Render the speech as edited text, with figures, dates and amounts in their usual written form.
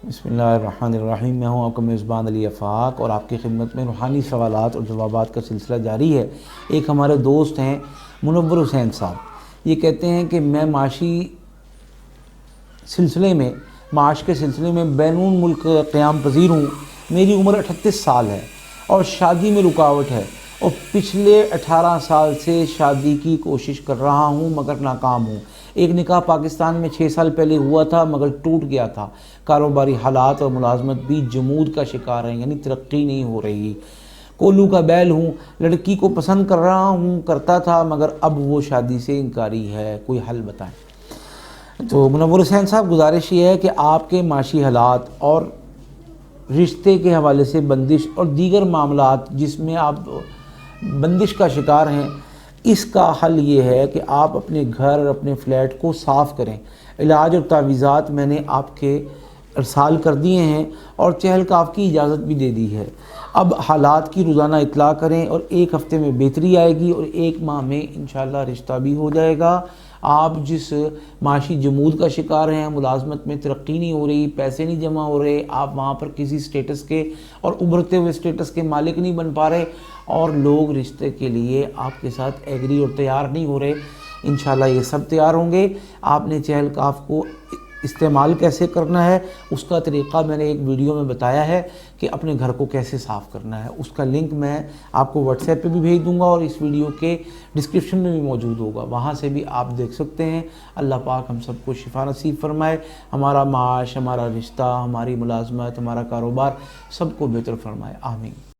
بسم اللہ الرحمن الرحیم۔ میں ہوں آپ کا میزبان علی آفاق اور آپ کی خدمت میں روحانی سوالات اور جوابات کا سلسلہ جاری ہے۔ ایک ہمارے دوست ہیں منور حسین صاحب، یہ کہتے ہیں کہ میں معاش کے سلسلے میں بیرون ملک قیام پذیر ہوں۔ میری عمر 38 سال ہے اور شادی میں رکاوٹ ہے، اور پچھلے 18 سال سے شادی کی کوشش کر رہا ہوں مگر ناکام ہوں۔ ایک نکاح پاکستان میں 6 سال پہلے ہوا تھا مگر ٹوٹ گیا تھا۔ کاروباری حالات اور ملازمت بھی جمود کا شکار ہیں، یعنی ترقی نہیں ہو رہی۔ کولو کا بیل ہوں، لڑکی کو پسند کر رہا ہوں، کرتا تھا مگر اب وہ شادی سے انکاری ہے، کوئی حل بتائیں۔ تو منور حسین صاحب، گزارش یہ ہے کہ آپ کے معاشی حالات اور رشتے کے حوالے سے بندش اور دیگر معاملات جس میں آپ بندش کا شکار ہیں، اس کا حل یہ ہے کہ آپ اپنے گھر اور اپنے فلیٹ کو صاف کریں۔ علاج اور تعویذات میں نے آپ کے ارسال کر دیے ہیں اور چہل کاف کی اجازت بھی دے دی ہے۔ اب حالات کی روزانہ اطلاع کریں اور 1 ہفتے میں بہتری آئے گی اور 1 ماہ میں انشاءاللہ رشتہ بھی ہو جائے گا۔ آپ جس معاشی جمود کا شکار ہیں، ملازمت میں ترقی نہیں ہو رہی، پیسے نہیں جمع ہو رہے، آپ وہاں پر کسی سٹیٹس کے اور ابھرتے ہوئے سٹیٹس کے مالک نہیں بن پا رہے، اور لوگ رشتے کے لیے آپ کے ساتھ ایگری اور تیار نہیں ہو رہے، انشاءاللہ یہ سب تیار ہوں گے۔ آپ نے چہل کاف کو استعمال کیسے کرنا ہے اس کا طریقہ میں نے ایک ویڈیو میں بتایا ہے کہ اپنے گھر کو کیسے صاف کرنا ہے۔ اس کا لنک میں آپ کو واٹس ایپ پہ بھی بھیج دوں گا اور اس ویڈیو کے ڈسکرپشن میں بھی موجود ہوگا، وہاں سے بھی آپ دیکھ سکتے ہیں۔ اللہ پاک ہم سب کو شفا نصیب فرمائے، ہمارا معاش، ہمارا رشتہ، ہماری ملازمت، ہمارا کاروبار سب کو بہتر فرمائے، آمین۔